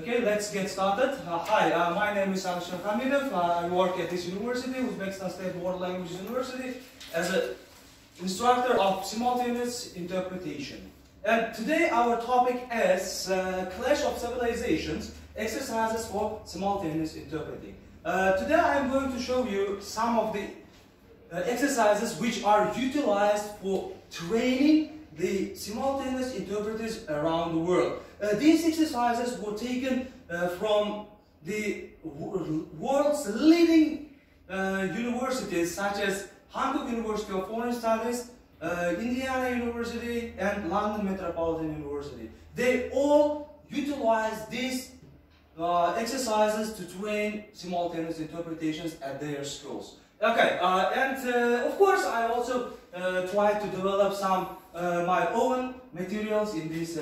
Okay, let's get started. Hi, my name is Alisher Hamidov. I work at this university, Uzbekistan State World Languages University, as an instructor of simultaneous interpretation. And today our topic is Clash of Civilizations, exercises for simultaneous interpreting. Today I am going to show you some of the exercises which are utilized for training the simultaneous interpreters around the world. These exercises were taken from the world's leading universities such as Hankook University of Foreign Studies, Indiana University and London Metropolitan University. They all utilize these exercises to train simultaneous interpretations at their schools. Okay, of course I also try to develop some my own materials in these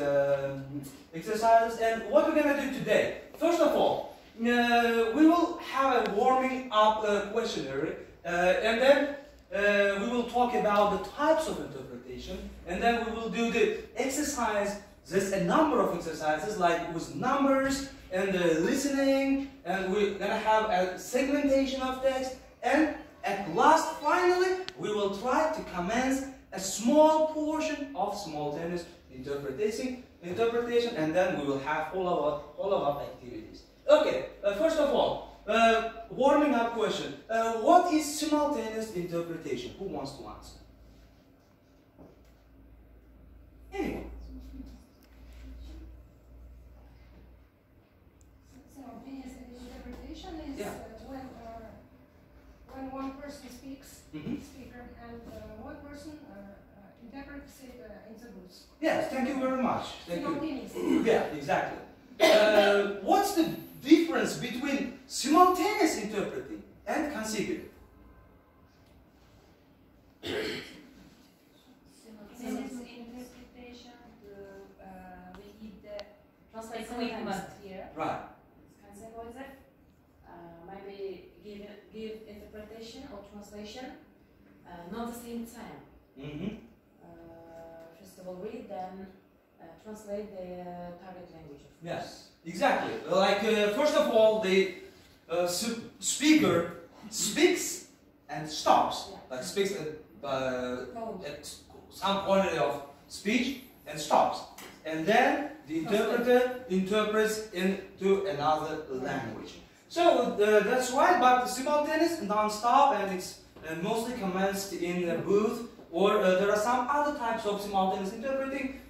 exercises. And what we're going to do today, first of all, we will have a warming up questionnaire, and then we will talk about the types of interpretation, and then we will do the exercise. There's a number of exercises like with numbers and listening, and we're going to have a segmentation of text, and at last, finally, we will try to commence a small portion of simultaneous interpretation, and then we will have follow-up activities. Okay, first of all, warming up question. What is simultaneous interpretation? Who wants to answer? Anyone? Simultaneous interpretation is when one person speaks, speaker, and one person interprets it in the booth. Yes, thank you very much. Simultaneous. Yeah, exactly. What's the difference between simultaneous interpreting and consecutive? Simultaneous interpretation, we need the translation here. Right. Consecutive, maybe give interpretation or translation not the same time. First of all, read, then translate the target language. Yes, exactly. Like first of all, the speaker speaks and stops. Yeah. Like speaks at some quantity of speech and stops, and then the interpreter interprets into another language. So that's right, but simultaneous, non-stop, and it's mostly commenced in a booth, or there are some other types of simultaneous interpreting,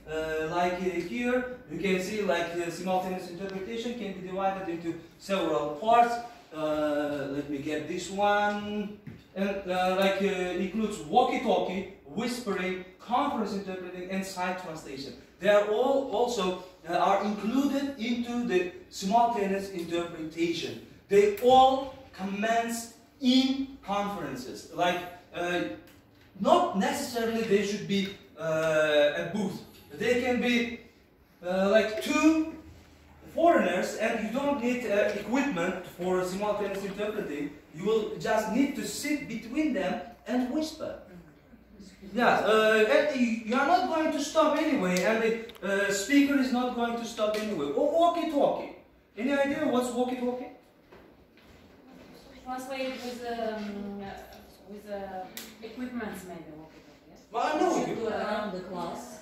like here you can see like simultaneous interpretation can be divided into several parts. Let me get this one, and includes walkie-talkie, whispering, conference interpreting, and side translation. They are all also are included into the simultaneous interpretation. They all commence in conferences. Like, not necessarily they should be a booth. They can be like two foreigners, and you don't need equipment for simultaneous interpreting. You will just need to sit between them and whisper. Yeah, and you are not going to stop anyway, and the speaker is not going to stop anyway. Or walkie-talkie. Any idea what's walkie-talkie? Translate with equipment, maybe. Well, I know you. Go around the class.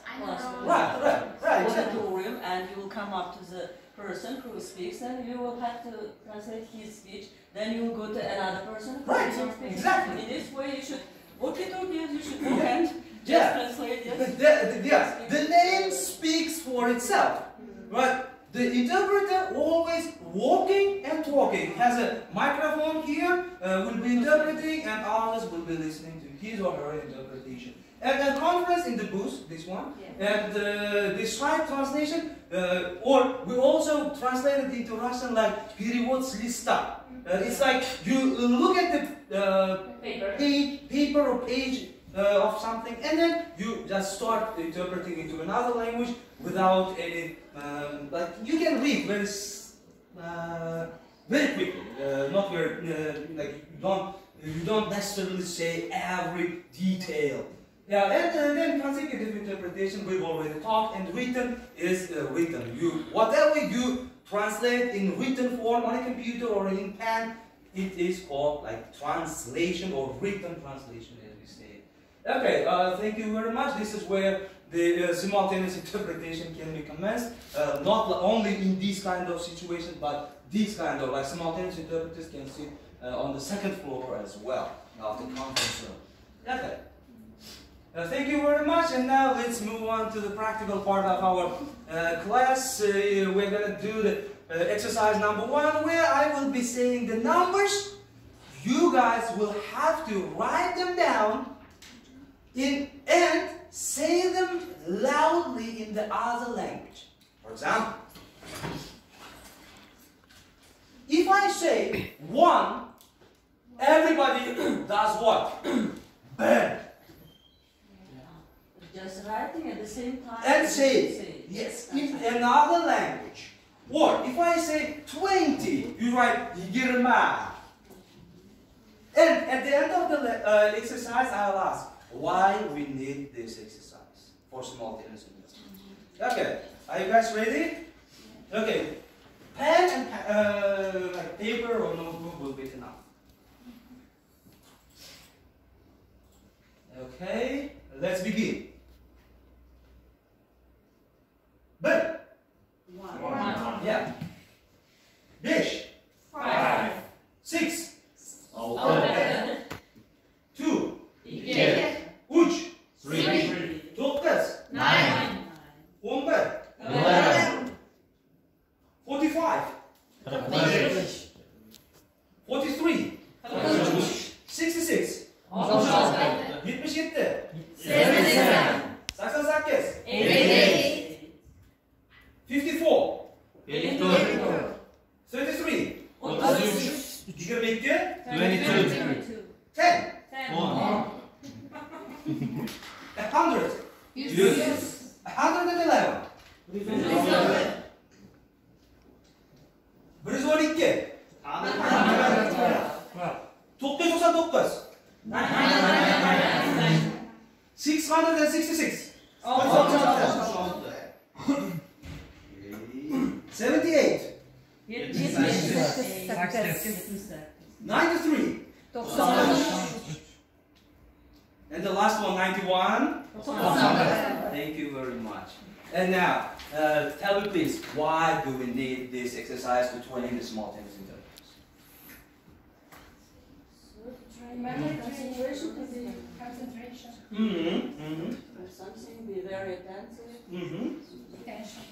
Right, exactly. Auditorium, and you will come up to the person who speaks, and you will have to translate his speech. Then you will go to another person. Right, exactly. In this way, you should walkie-talkie. You should go and just translate it. The name speaks for itself, right? The interpreter always walking and talking. Has a microphone here, will be interpreting, and others will be listening to his or her interpretation. And a conference in the booth, this one, and the side translation, or we also translate it into Russian like перевод с листа. It's like you look at the paper or page of something, and then you just start interpreting into another language without any, like you can read very quickly, not very, like you don't necessarily say every detail. Yeah, and then consecutive interpretation we've already talked, and written is written. Whatever you translate in written form on a computer or in pen, it is called like translation or written translation, as we say. Okay, thank you very much. This is where the simultaneous interpretation can be commenced. Not only in these kind of situations, but these kind of like simultaneous interpreters can sit on the second floor as well of the conference room. Okay. Thank you very much, and now let's move on to the practical part of our class. We're going to do the exercise number 1, where I will be saying the numbers. You guys will have to write them down and say them loudly in the other language. For example, if I say 1, everybody does what? Bang. Just writing at the same time. And say, yes, in another language. Or if I say 20, you write Yigirma. And at the end of the exercise, I'll ask why we need this exercise for simultaneous interpretation. Okay, are you guys ready? Okay, pen and like paper or notebook will be enough. Okay, let's begin. Bir. 1. Yeah. 5. 5. 6. 6. 2. 2. 3. 3. 9. 9. 11. 45. 43. 66. 77. 88. 54. 33. 22. 10. 100. 111. 112. 999. 666. 78. 93. And the last one, 91. Thank you very much. And now, tell me please, why do we need this exercise to train the simultaneous interpreters? Memory concentration. Concentration. Or something, be very attentive. Attention.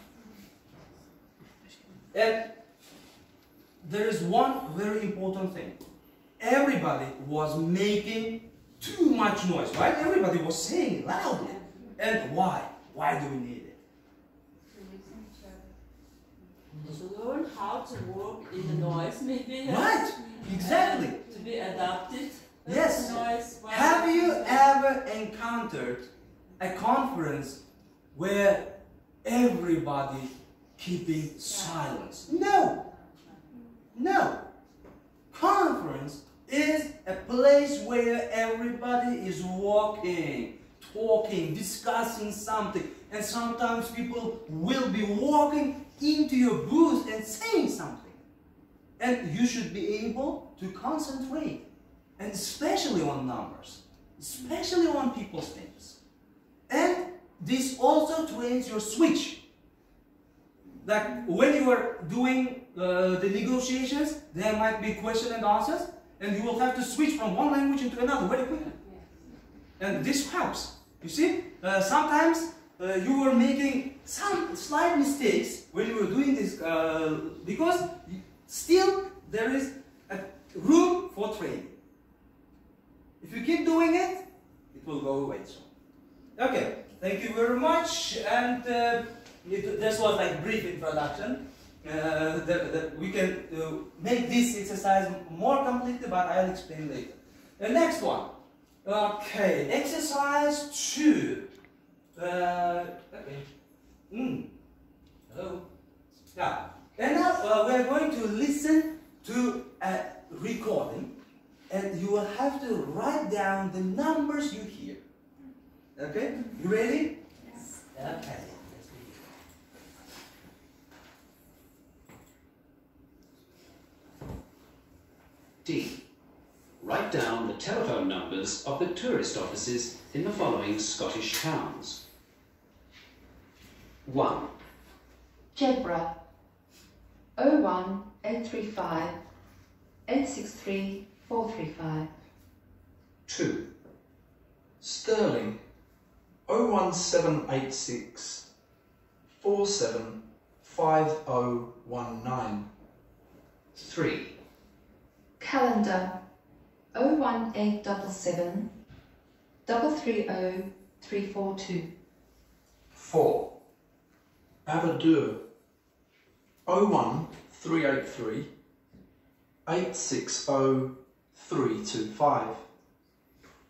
And there is one very important thing. Everybody was making too much noise, right? Everybody was saying loudly. And why? Why do we need it? To learn how to work in the noise, maybe. Right, exactly. To be adapted. Yes. To noise. Have you ever encountered a conference where everybody keeping silence? No. No. Conference is a place where everybody is walking, talking, discussing something, and sometimes people will be walking into your booth and saying something. And you should be able to concentrate, and especially on numbers, especially on people's names. And this also trains your switch. Like when you are doing the negotiations, there might be question and answers, and you will have to switch from one language into another very quickly. And this helps. You see, sometimes you were making some slight mistakes when you were doing this because still there is a room for training. If you keep doing it, it will go away soon. Okay, thank you very much. And this was like brief introduction. We can make this exercise more completely, but I'll explain later. The next one. Okay, exercise 2. Okay. Hello. Yeah. And now we're going to listen to a recording, and you will have to write down the numbers you hear. Okay? You ready? Yes. Okay. D. Write down the telephone numbers of the tourist offices in the following Scottish towns. 1. Jedburgh 01835 863 435. 2. Stirling 01786 475019. 3. Calendar 01877 330 342. 4. Aberdour 01383 860 325.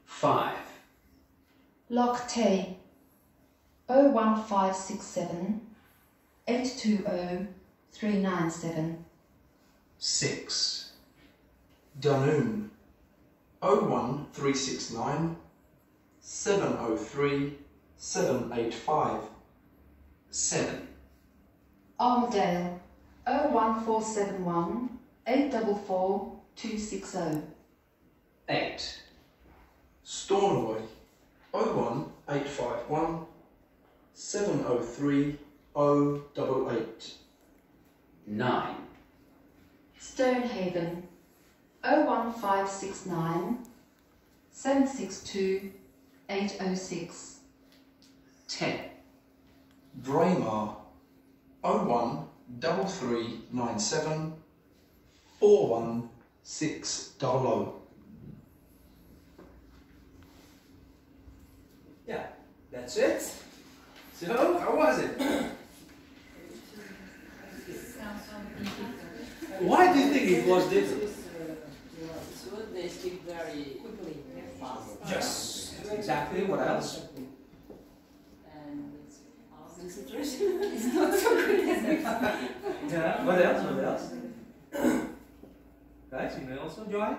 5. Loch Tay 01567 820 397. 6. Dunoon 01369 703 785. 7. Armadale 01471 844 260. 8. Stornoway 01851 703 088. 9. Stonehaven 01569 762 806. 10. Braemar 013397 41600. Yeah, that's it. So, how was it? Why do you think it was different? So they speak very quickly, very fast. Yes, exactly. What else? And our concentration is not so good as before. Yeah, what else? What else? Guys, you may also join.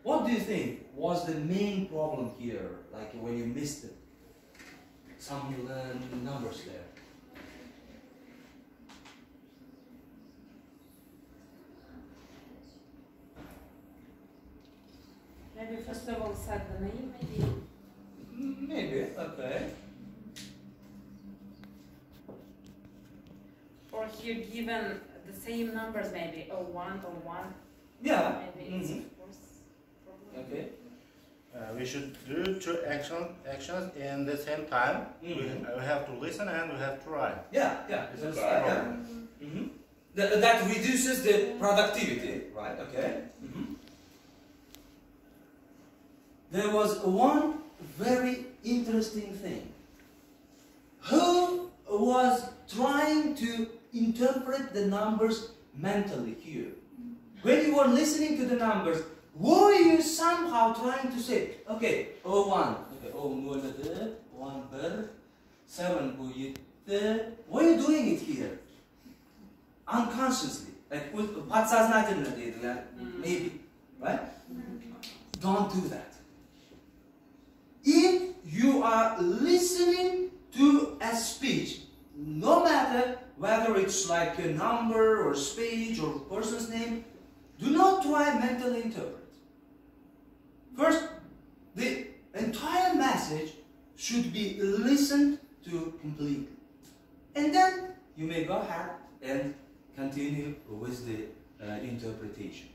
What do you think was the main problem here, like when you missed it? Some numbers there. Maybe first of all said the name, maybe. Maybe, okay. Or here given the same numbers, maybe 01 or 1. Yeah. Maybe it's of course problem. Okay. We should do two actions in the same time. Mhm. We have to listen and we have to write. Yeah, yeah. This That's is right, the yeah. problem. That reduces the productivity, right? Okay. There was one very interesting thing. Who was trying to interpret the numbers mentally here? When you were listening to the numbers, were you somehow trying to say, okay, 01, okay, 0 1 7 why are you doing it here? Unconsciously, like maybe, right? Don't do that. If you are listening to a speech, no matter whether it's like a number or speech or person's name, do not try mentally interpret. First, the entire message should be listened to completely. And then you may go ahead and continue with the interpretation.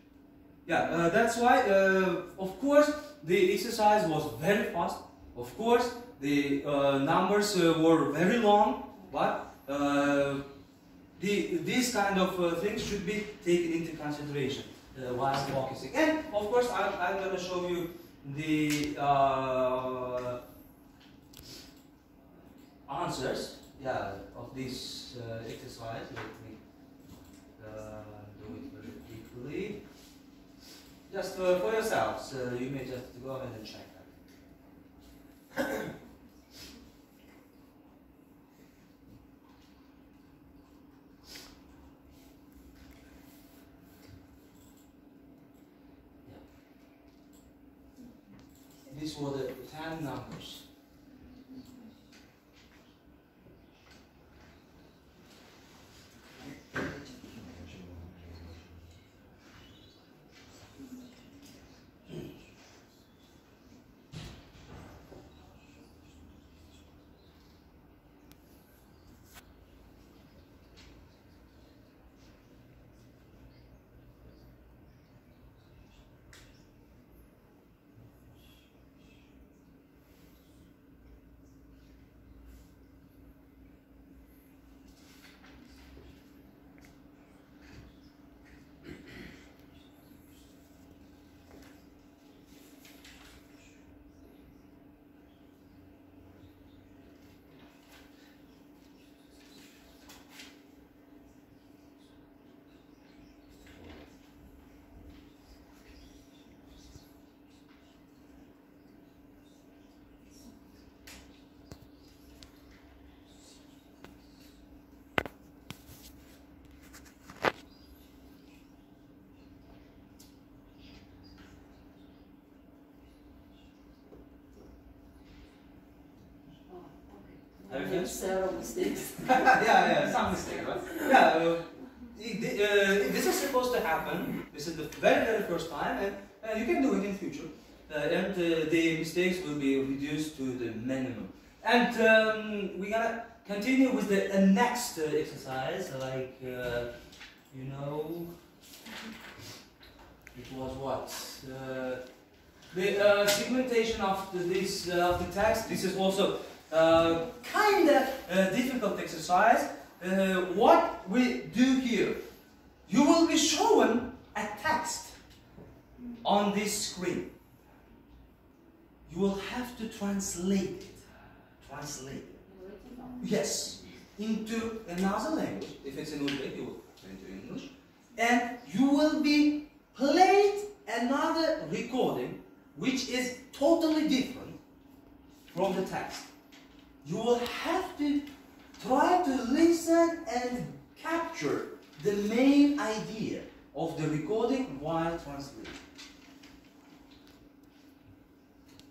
Yeah, that's why, of course, the exercise was very fast. Of course, the numbers were very long, but these kind of things should be taken into consideration while focusing. And of course, I'm going to show you the answers, yeah, of this exercise. Let me do it very quickly. Just for yourselves, you may just go ahead and check that. These were the 10 numbers. Have you Maybe finished? several mistakes. Yeah, some mistake, right? Yeah, this is supposed to happen. This is the very first time, and you can do it in future. And the mistakes will be reduced to the minimum. And we're gonna continue with the next exercise, like, you know, it was what? The segmentation of the text. This is also kind of difficult exercise. What we do here, you will be shown a text on this screen. You will have to translate it. Yes, into another language. If it's in Uzbek, you will put it into English. And you will be played another recording which is totally different from the text. You will have to try to listen and capture the main idea of the recording while translating.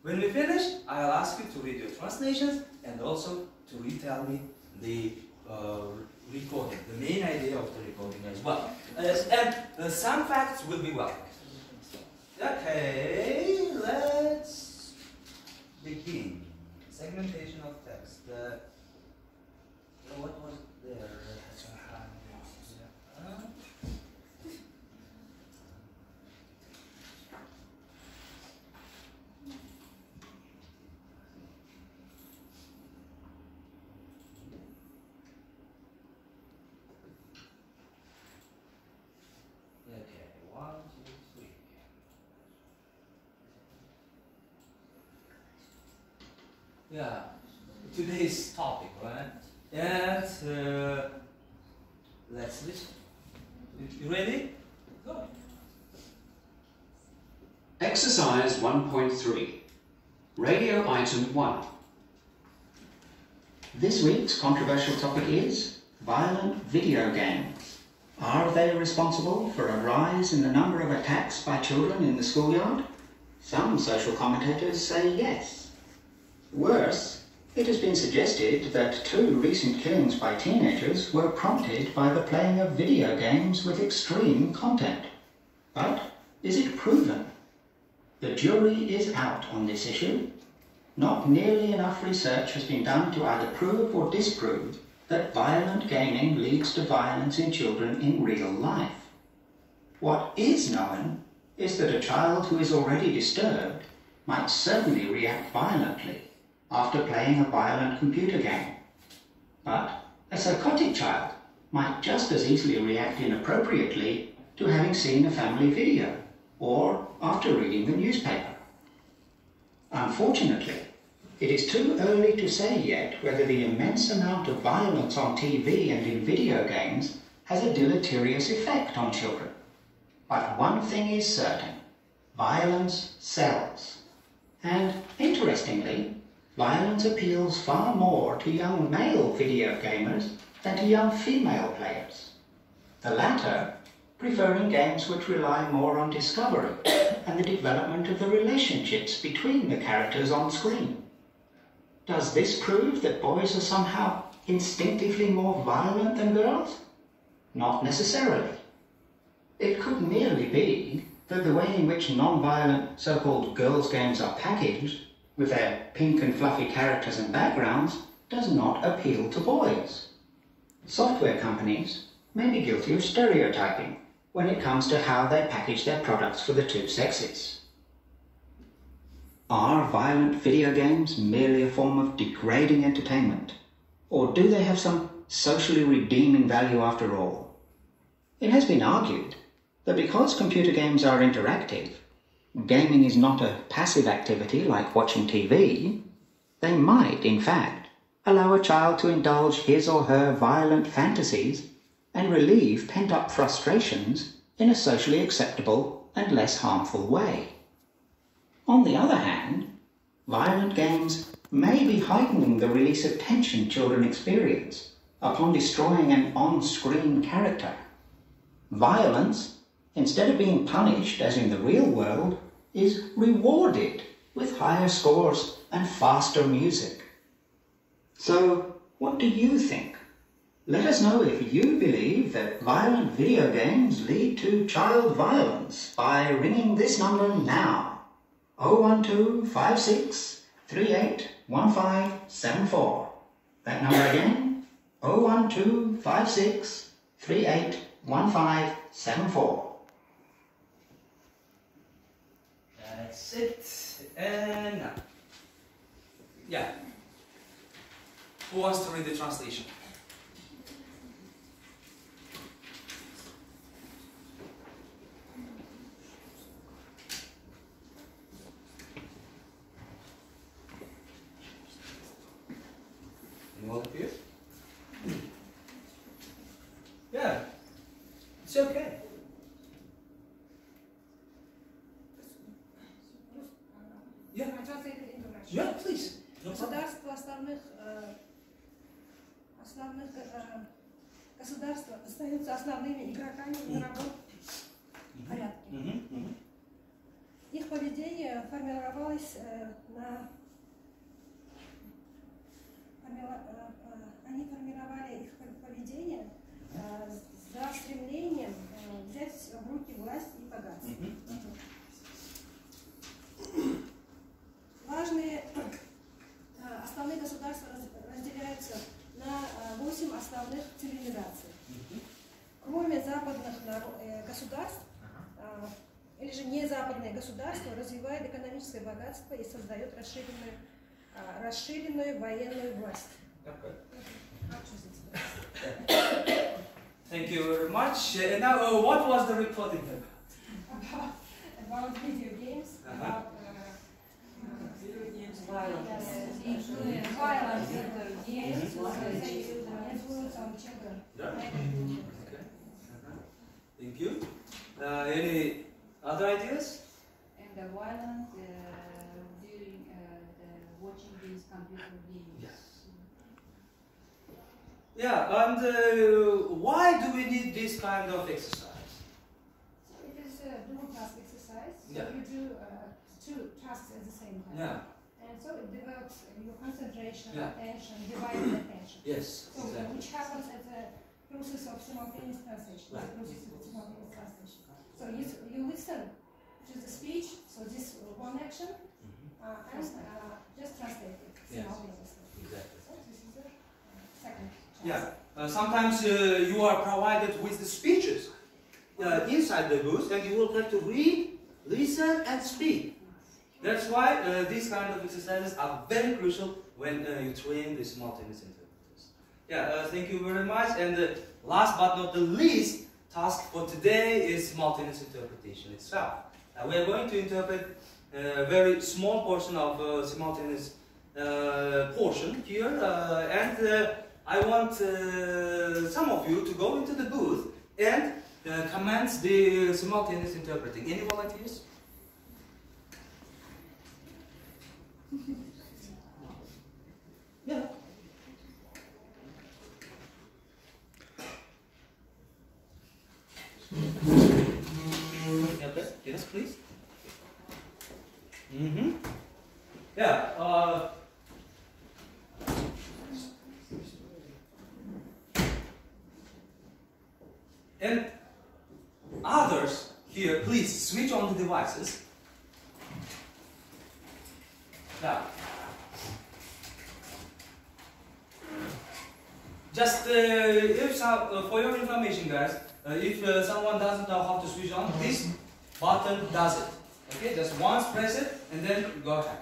When we finish, I'll ask you to read your translations and also to retell me the recording, the main idea of the recording as well. And some facts will be welcome. Okay, let's begin. Segmentation of text. What was there? Okay, 1, 2, 3. Yeah, today's topic, right? And let's listen. You ready? Go. Exercise 1.3. Radio item 1. This week's controversial topic is violent video games. Are they responsible for a rise in the number of attacks by children in the schoolyard? Some social commentators say yes. Worse, it has been suggested that 2 recent killings by teenagers were prompted by the playing of video games with extreme content. But is it proven? The jury is out on this issue. Not nearly enough research has been done to either prove or disprove that violent gaming leads to violence in children in real life. What is known is that a child who is already disturbed might certainly react violently after playing a violent computer game. But a psychotic child might just as easily react inappropriately to having seen a family video or after reading the newspaper. Unfortunately, it is too early to say yet whether the immense amount of violence on TV and in video games has a deleterious effect on children. But one thing is certain: violence sells. And interestingly, violence appeals far more to young male video gamers than to young female players. The latter preferring games which rely more on discovery and the development of the relationships between the characters on screen. Does this prove that boys are somehow instinctively more violent than girls? Not necessarily. It could merely be that the way in which non-violent so-called girls' games are packaged, with their pink and fluffy characters and backgrounds, does not appeal to boys. Software companies may be guilty of stereotyping when it comes to how they package their products for the two sexes. Are violent video games merely a form of degrading entertainment? Or do they have some socially redeeming value after all? It has been argued that because computer games are interactive, gaming is not a passive activity like watching TV, they might, in fact, allow a child to indulge his or her violent fantasies and relieve pent-up frustrations in a socially acceptable and less harmful way. On the other hand, violent games may be heightening the release of tension children experience upon destroying an on-screen character. Violence, instead of being punished as in the real world, is rewarded with higher scores and faster music. So, what do you think? Let us know if you believe that violent video games lead to child violence by ringing this number now. 012 56 38 1574. That number again, 012 56 38 1574. That's it. And now. Yeah. Who wants to read the translation? Anyone of you? Yeah. It's okay. Yeah. I translated into Russian. Yeah, please. No problem. Государства государства остаются основными игроками в мировом порядке. Их поведение формировалось они формировали их поведение за стремлением взять в руки власть и богатство. Важные основные государства разделяются на 8 основных цивилизаций. Кроме западных государств, или же незападные государства развивают экономическое богатство и создают расширенную военную власть. Thank you very much. And now, what was the recording about? About video games, about Violence. violence games, influence on children. Okay. Thank you. Any other ideas? And the violence during watching these computer games. Yes. Yeah, and why do we need this kind of exercise? So it is a dual task exercise. So Yeah. you do two tasks at the same time. Yeah. And so it develops your concentration, Yeah. attention, divided attention. Yes. So Exactly. which happens at the process of simultaneous translation. Right. The process of simultaneous translation. So you listen to the speech. So this one action and just translate it Yes. simultaneously. Exactly. So this is the second task. Yeah. Sometimes you are provided with the speeches inside the booth, and you will have to read, listen, and speak. That's why these kind of exercises are very crucial when you train the simultaneous interpreters. Yeah, thank you very much. And last but not the least task for today is simultaneous interpretation itself. We are going to interpret a very small portion of simultaneous portion here, and I want some of you to go into the booth and commence the simultaneous interpreting. Any volunteers? Yeah. Okay. Yes, please. Yeah. And others here, please switch on the devices. Now, just if for your information, guys, if someone doesn't know how to switch on, this button does it. Okay, just once press it and then go ahead.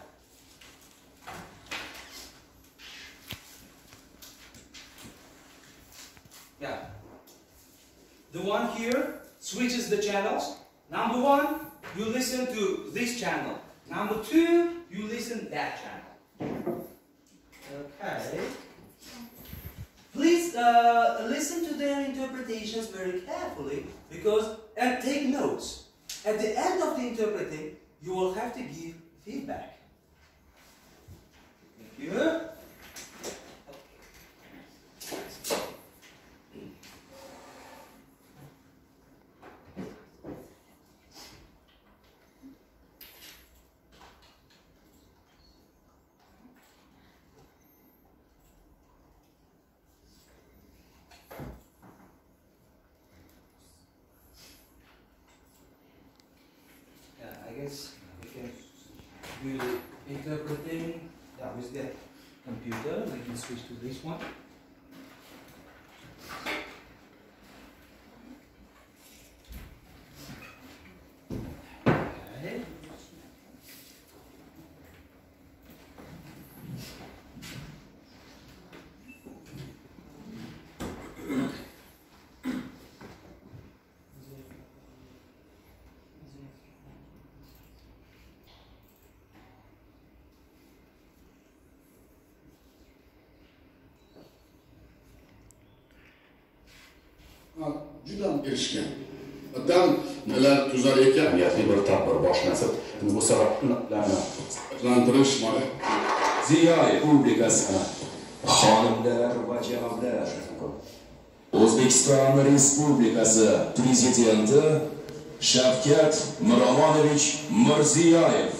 Yeah. The one here switches the channels. Number one, you listen to this channel. Number two, you listen that channel. Okay. Please listen to their interpretations very carefully and take notes. At the end of the interpreting, you will have to give feedback. Thank you. things. We can do the interpreting with the computer. We can switch to this one. Okay. juda erishgan. Vatan nelar tuzar ekan, ahamiyatli bir tadbir boshlanib, bu sabablarni rivojlantirish mana Ziyoyev Respublikasi xonimlar va janoblar, O'zbekiston Respublikasi Prezidenti Shavkat Miromonovich Mirziyoyev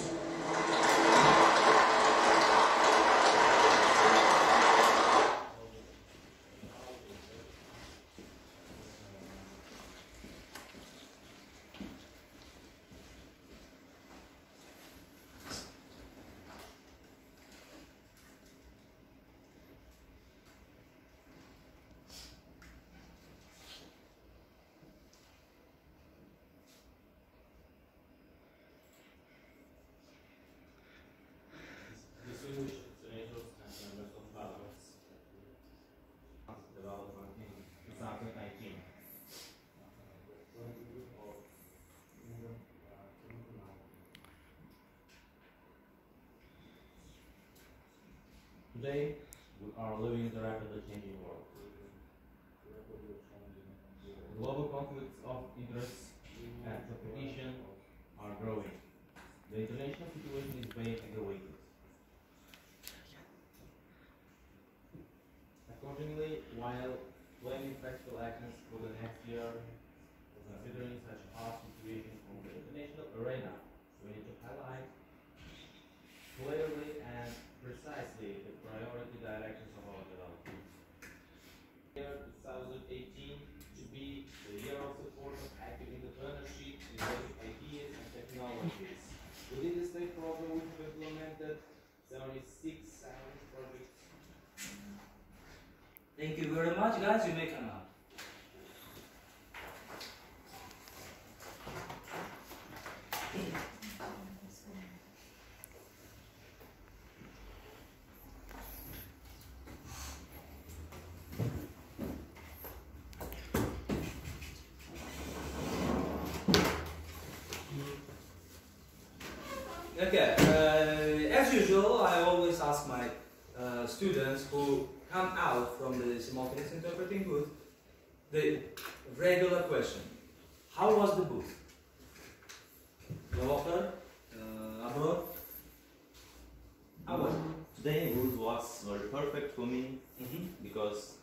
Today, we are living in a rapidly changing world. Global conflicts of interest and competition are growing. The international situation is being aggravated. Accordingly, while planning practical actions for the next year, considering such a hard situation on the international arena, we need to highlight clearly and precisely the priority directions of our development. Year 2018 to be the year of support of active entrepreneurship, innovative ideas and technologies. Within the state program, we have implemented 76 science projects. Thank you very much, guys. You may come out. Okay, as usual, I always ask my students who come out from the simultaneous interpreting booth the regular question: how was the booth? Walker, abroad? How was it? Today booth was very perfect for me because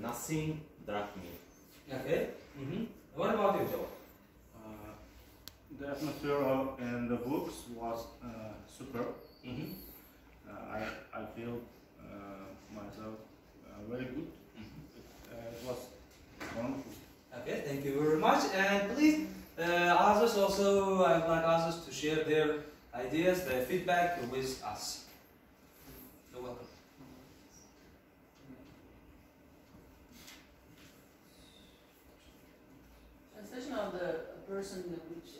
nothing dragged me. Okay. What about you, Joe? The atmosphere and the books was superb. I feel myself very good. It was wonderful. Okay, thank you very much. And please, others also, I'd like others to share their ideas, their feedback with us. You're welcome. Translation of the person which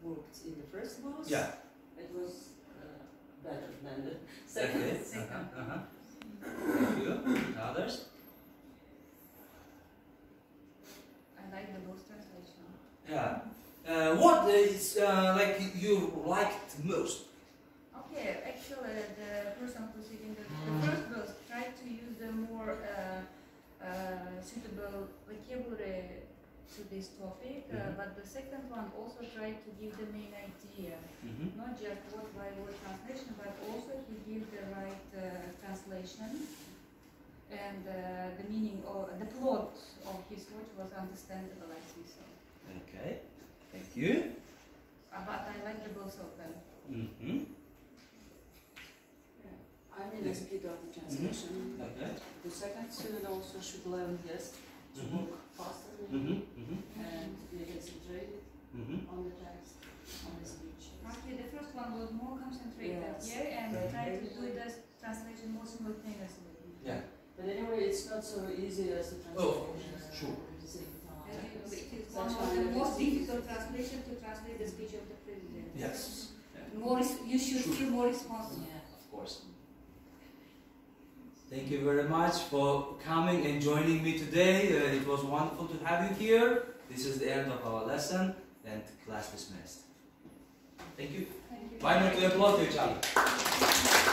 worked in the first booth. Yeah. It was better than the second. Okay. Thank you. Others? I like the both translation. Yeah. What is like you liked most? Okay, actually the person who's in the first booth tried to use the more suitable vocabulary to this topic, but the second one also tried to give the main idea, not just word by word translation, but also to give the right translation, and the meaning or the plot of his words was understandable, I think so. Okay, thank you. But I like the both of them. I'm in the speed of the translation. Okay. The second student also should learn, yes, to work faster and be concentrated. on the text, on the speech. Okay, the first one was more concentrated Yes. here and try to do the translation more simultaneously. Yeah. But anyway, it's not so easy as the translation. Oh, sure. At the same time. It is one of the most difficult translation to translate the speech of the president. Yes. More, you should feel more responsible. Yeah. Of course. Thank you very much for coming and joining me today. It was wonderful to have you here. This is the end of our lesson and class dismissed. Thank you. Thank you. Why not we applaud to each other?